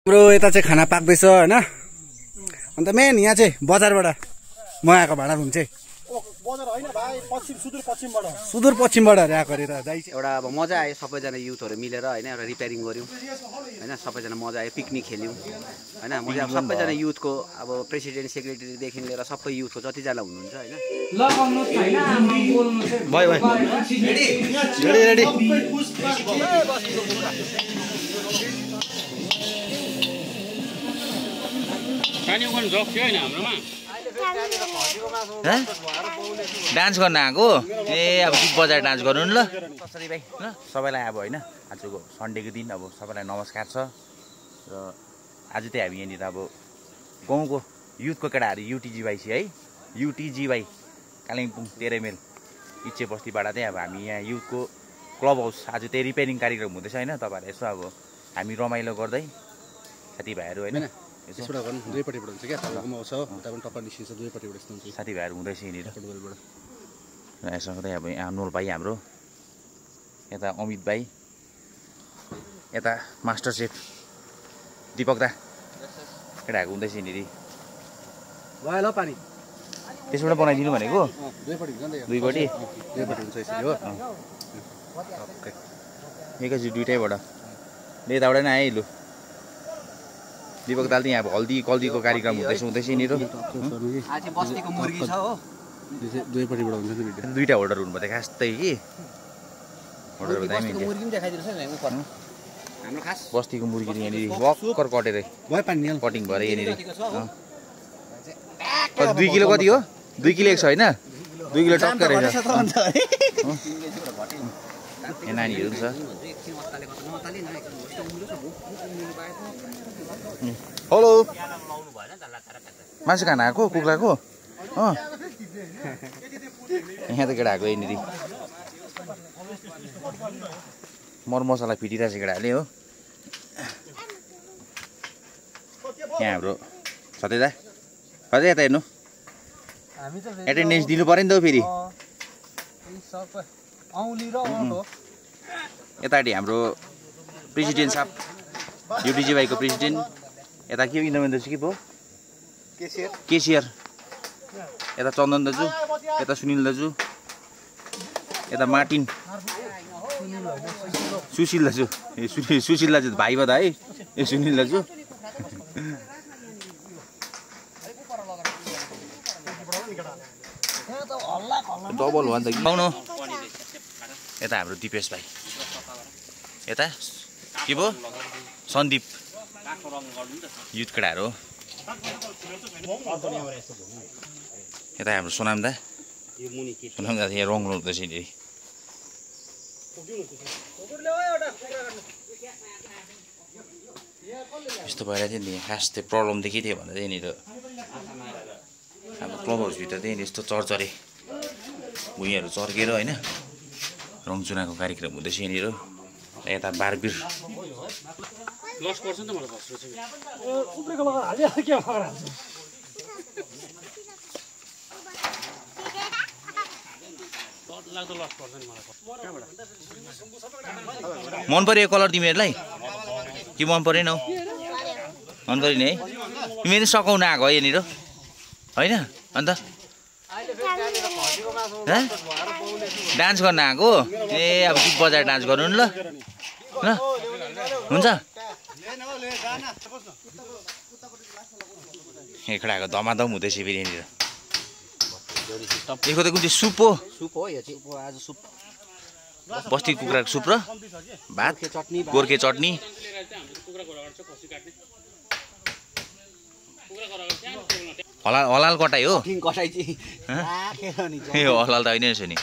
हाम्रो यता चाहिँ खाना पाक्दैछ हैन। अन्त मेन यहाँ चाहिँ बजारबाट म आएको भाडा रुम चाहिँ बजार हैन भाइ सुदूर पश्चिमबाट आएको रे त दाइ। एउटा अब मजा आयो सबैजना युथहरु मिलेर हैन एउटा रिपेयरिङ गर्यौं हैन सबैजना मजा आयो पिकनिक खेल्यौं हैन मजा सबैजना युथको अब प्रेसिडेन्ट सेक्रेटरी देखि लिएर सबै युथको जति जना हुनुहुन्छ हैन ल भन्नु छैन बोल्नु चाहिँ भाइ रेडी पानी उखाल्नु जग थियो हैन हाम्रोमा डान्स गर्न आएको ए अब गीत बजाएर डान्स गर्नु नि ल कसरी भाइ ल सबैलाई अब हैन आजको सन्डेको दिन अब सबैलाई नमस्कार छ र आज चाहिँ हामी यहाँनिर अब गाउँको युथको केटाहरू युटिजी भाइ है युटिजी भाइ कालिम्पोङ 13 माइल इच्छे बस्तीबाट चाहिँ अब हामी यहाँ युथको क्लब हाउस आज त्यही रिपेयरिङ कार्यक्रम हुँदैछ हैन तपाईहरुले यसो अब हामी रमाइलो गर्दै साथीभाइहरू हैन यसबाट गर्नु दुईपट्टिबाट हुन्छ क्या तपाईँकोमा आउँछ उता पनि टप्पा निस्किन्छ दुईपट्टिबाट यस्तो हुन्छ साथीभाइहरू हुँदैछ यहाँनिर फुटबलबाट र यसमा चाहिँ अब यहाँ अनुल भाइ हाम्रो यता अमित भाइ यता मास्टर सेफ दीपक दा केटाहरूको हुँदैछ यहाँनिर भयो ल पानी त्यसबाट बनाइदिनु भनेको दुईपट्टि हुन्छ नि त दुईपट्टि हुन्छ यसरी हो एकैचोटि दुइटैबाट यताबाट नै आयो लु दीपक दाल चाहिँ अब हल्दी कल्दीको कार्यक्रम हुँदैछ यहाँनिर आज बस्तीको मुर्गी छ हो दुईपट्टिबाट हुन्छ नि भिडियो दुईटा होल्डर हुनुपर्छ खासै कि होल्डर दामी मुर्गी पनि देखाइदिनुस् न उपर हाम्रो खास बस्तीको मुर्गी यहाँनिर वक्कर कटेर भयो पानी निहाल कटिङ भएर यहाँनिर 2 किलो कति हो 2 किलो एक छ होइन 2 किलो टक्क रहेछ यहाँ नानीहरू छ हेलो मासु खाना आएको कुखुराको यहाँ त केटाहरूको यहाँनिर मरमसला फिटिरहेको छ केटाहरूले हो यहाँ हाम्रो सधैँ दा सधैँ यता हेर्नु एटेन्डेन्स दिनु पऱ्यो नि त फेरि यतापट्टि हाम्रो प्रेसिडेन्ट साहब युटिजी भाइको प्रेसिडेन्ट यता के इन्डोमेन्ट के भयो केसियर यता चन्दन दाजु यता सुनिल दाजु यता मार्टिन सुशील दाजु सुशील दाजु भाइ बदा है ए सुनिल दाजु डबल हो नि त पाउनु यता हाम्रो दिपेश भाइ यता के भयो सन्दीप युथ केटाहरू यता हाम्रो सोनाम दा यहाँ रङ हुँदैछ नि यस्तो भएर थियो नि खास त्यो प्रब्लम देखि थियो भनेर यहाँनिर हाम्रो क्लब हाउसभित्र चाहिँ यस्तो चरचरे भुइँहरू चर्केर होइन रङ चुनाको कार्यक्रम हुँदैछ यहाँनिर यता बारबिर लस पर्छ नि त मलाई फस्रो चाहिँ उब्रेको लगा हाल्यो के मगर हाल्छ लाग्दो लस पर्छ नि मलाई मन पर्यो कलर तिमीहरूलाई के मन परेन हौ मन परेन है तिमीले सघाउन आएको है यहाँनिर होइन अन्त डान्स गर्न आएको ए अब गीत बजाएर डान्स गर्नु नि ल ल हुन्छ केटाको धमाधम हुँदैछ फेरि यहाँनिर यसको त कुन चाहिँ सुप हो सुप हो यो चाहिँ आज सुप बस्ती कुखुराको सुप र भात गोर्खे चटनी हलाल कटाइ हो कटाइ चाहिँ ए हलाल त होइन रहेछ नि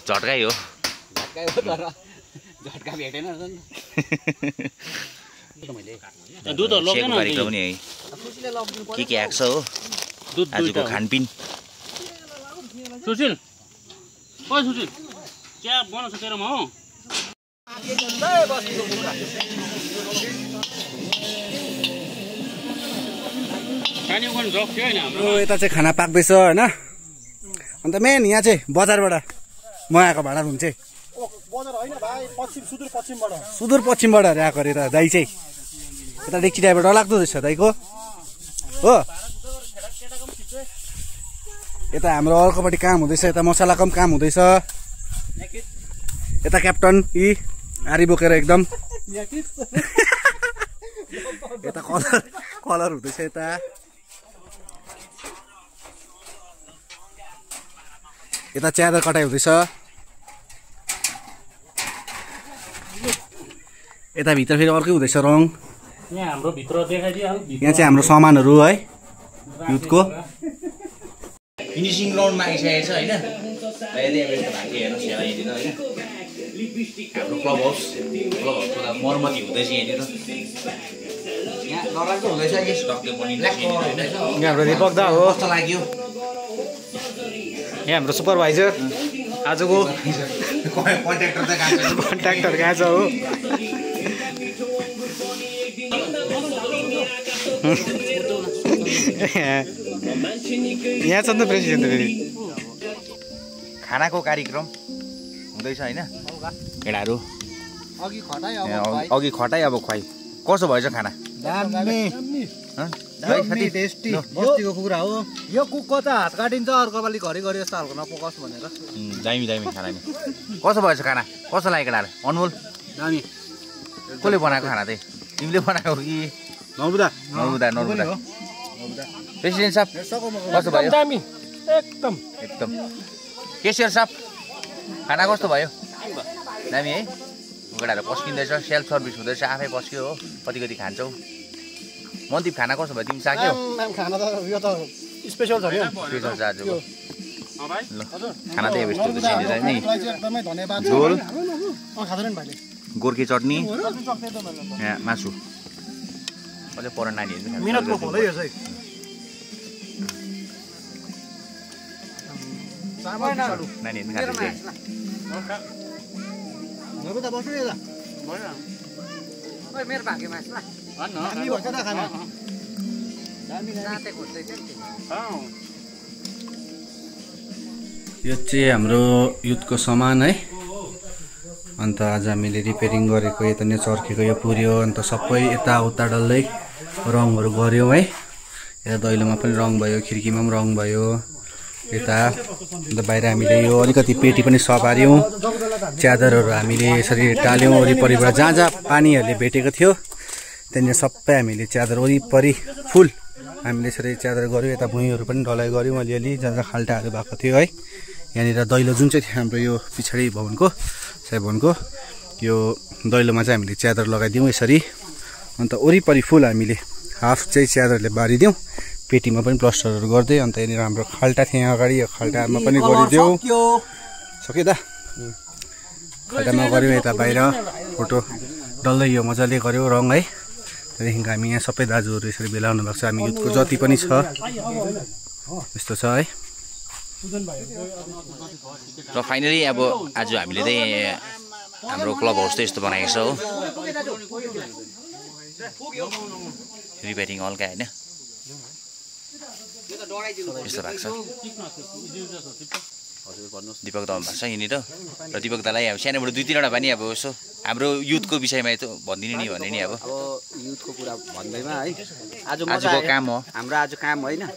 झट्काइ हो झट्का भेटेन कार्यक्रम पनि है के आएको छ हो आजको खानपिन सुशील ओ सुशील चिया बनाउँछ तेरोमा हो पानी उखाल्नु जग थियो हैन हाम्रो यता चाहिँ खाना पाक्दैछ हैन। अन्त मेन यहाँ चाहिँ बजारबाट म आएको भाडा रुम चाहिँ बजार हैन भाइ सुदूर पश्चिमबाट आएको रे त दाइ चाहिँ यता डेक्ची ड्राइभर डरलाग्दो रहेछ दाइको हो। यता हाम्रो अर्कोपट्टि काम हुँदैछ, यता मसलाको पनि काम हुँदैछ। यता क्याप्टन यी आरी बोकेर एकदम यता कलर हुँदैछ। यता च्यादर कटाइ हुँदैछ। यता भित्र फेरि अर्कै हुँदैछ रङ। यहाँ हाम्रो भित्र देखाइदियो। यहाँ चाहिँ हाम्रो सामानहरू है युथको फिनिसिङ राउन्डमा आइसकेको छ होइन। अहिले अब यस्तो भाग्य हेर्नुहोस् यहाँ यहाँनिर होइन हाम्रो क्लब हाउसको मर्मती हुँदैछ यहाँनिर। यहाँ डरलाग्दो हुँदैछ कि स्टकले पनि यहाँ हाम्रो दीपक दा हो। कस्तो लाग्यो? यहाँ हाम्रो सुपरभाइजर आजको कन्ट्र्याक्टर कहाँ छ हो। यहाँ छ नि त प्रेसिडेन्ट फेरि। खानाको कार्यक्रम हुँदैछ होइन केटाहरू। अघि खटाइ अब खुवाइ कसो भएछ खाना? टेस्टी बस्तीको कुखुरा हो यो। कुखको त हात काटिन्छ, अर्को पालि घरिघरि यस्तो हालको नपकोस् भनेर। दामी खाना नि। कसो भएछ खाना? कसो लाग्यो केटाहरू? अनमोल दामी। कसले बनाएको खाना चाहिँ? तिमीले बनाएको कि? नर्बुदा। प्रेसिडेन्ट साहब कस्तो भयो? दामी एकदम। केसियर साहब खाना कस्तो भयो? दामी है। केटाहरू पस्किँदैछ, सेल्फ सर्भिस हुँदैछ, आफै पस्क्यो हो। कति खान्छौ? मनदीप खाना कस्तो भयो? तिमी साक्यौ? खाना त यो त स्पेसल छ नि। स्पेसल छ आजको। ल खाना त यस्तो हुँदैछ नि। एकदमै धन्यवाद। झोल, खाँदैन भाइले। गोर्खे चटनी, यहाँ मासु। अझै पर नानीहरू मिहिनेतको फल है यो चाहिँ। नानीहरू खाँदैछ। नर्बुदा बस्नु नि यता। मेरो भाग्य मास ल दामी भन्छ त खाना। यो चाहिँ हाम्रो युथको सामान है। अन्त आज हामीले रिपेयरिङ गरेको यता नै चर्केको यो पुर्यो। अन्त सबै यताउता डल्लै रङहरू गऱ्यौँ है। यता दैलोमा पनि रङ भयो, खिड्कीमा पनि रङ भयो यता। अन्त बाहिर हामीले यो अलिकति पेटी पनि सपार्यौँ। च्यादरहरू हामीले यसरी टाल्यौँ वरिपरिबाट। जहाँ पानीहरूले भेटेको थियो त्यहाँनिर सबै हामीले च्यादर वरिपरि फुल हामीले यसरी च्यादर गऱ्यौँ। यता भुइँहरू पनि ढलाइ गऱ्यौँ अलिअलि जहाँ खाल्टाहरू भएको थियो है। यहाँनिर दैलो जुन चाहिँ थियो हाम्रो यो पछाडि भवनको साई भवनको यो दैलोमा चाहिँ हामीले च्यादर लगाइदिउँ यसरी। अन्त वरिपरि फुल हामीले हाफ चाहिँ च्यादरले बारिदिउँ। पेटीमा पनि प्लास्टरहरू गर्दै। अन्त यहाँनिर हाम्रो खाल्टा थियो यहाँ अगाडि, यो खाल्टामा पनि गरिदिउँ। सक्यो दा? खाल्टामा गऱ्यौँ। यता बाहिर फोटो डल्लै यो मजाले गऱ्यौँ रङ है। त्यहाँदेखिको हामी यहाँ सबै दाजुहरू यसरी भेला हुनुभएको छ। हामी युथको जति पनि छ यस्तो छ है। र फाइनली अब आज हामीले चाहिँ हाम्रो क्लब हाउस चाहिँ यस्तो बनाएको छ हो। रिपेयरिङ हल्का होइन यस्तो भएको छ। दीपक दा भएको छ यहाँनिर। र दीपक दालाई अब सानोबाट 2-3वटा पनि अब यसो हाम्रो युथको विषयमा त भनिदिनु नि भने नि अब युथको कुरा भन्दैमा है। आजको काम हो हाम्रो आज काम होइन।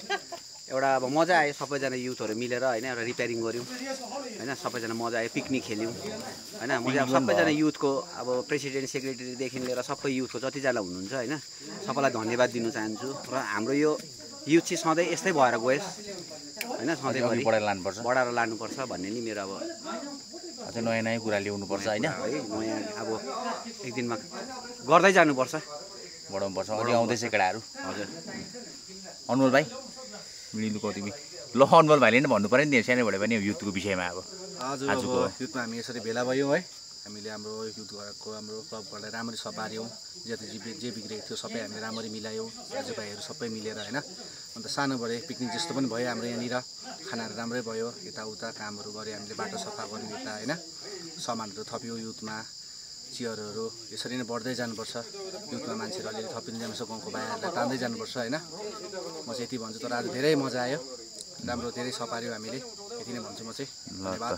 एउटा अब मजा आयो सबैजना युथहरू मिलेर होइन। एउटा रिपेयरिङ गऱ्यौँ होइन। सबैजना मजा आयो, पिकनिक खेल्यौँ होइन। म चाहिँ अब सबैजना युथको अब प्रेसिडेन्ट सेक्रेटरीदेखि लिएर सबै युथको जतिजना हुनुहुन्छ होइन सबैलाई धन्यवाद दिन चाहन्छु। र हाम्रो यो युथ चाहिँ सधैँ यस्तै भएर गयोस् होइन। सधैँभरि बढाएर लानुपर्छ भन्ने नि मेरो अब अझै नयाँ कुरा ल्याउनुपर्छ होइन। है नयाँ अब एक दिनमा गर्दै जानुपर्छ, बढाउनुपर्छ। अझै आउँदैछ केटाहरू। हजुर अनमोल भाइ मिलिनुको तिमी ल अनमोल भाइले नै भन्नु पऱ्यो नि सानैबाट पनि युथको विषयमा अब आजको युथमा हामी यसरी भेला भयौँ है। हामीले हाम्रो युथ घरको हाम्रो क्लबहरूलाई राम्ररी सपार्यौँ। जे बिग्रेको थियो सबै हामीले राम्ररी मिलायौँ दाजुभाइहरू सबै मिलेर होइन। अन्त सानोबडे पिकनिक जस्तो पनि भयो हाम्रो यहाँनिर। खानाहरू राम्रै भयो, यताउता कामहरू गऱ्यो हामीले, बाटो सफा गऱ्यौँ यता होइन। सामानहरू थप्यौँ युथमा, चियरहरू यसरी नै बढ्दै जानुपर्छ। युथमा मान्छेहरू अलिअलि थपिँदै जानुपर्छ, गाउँको भाइहरूलाई तान्दै जानुपर्छ होइन। म चाहिँ यति भन्छु। तर आज धेरै मजा आयो, राम्रो धेरै सपार्यौँ हामीले, यति नै भन्छु म चाहिँ। धन्यवाद।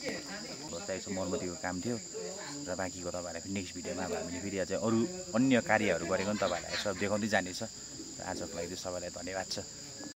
चाहिँ यसो मर्मतीको काम थियो र बाँकीको तपाईँहरूलाई फेरि नेक्स्ट भिडियोमा अब हामीले फेरि अझै अरू अन्य कार्यहरू गरेको पनि तपाईँहरूलाई यसो देखाउँदै जानेछ र आजको लागि चाहिँ सबैलाई धन्यवाद छ।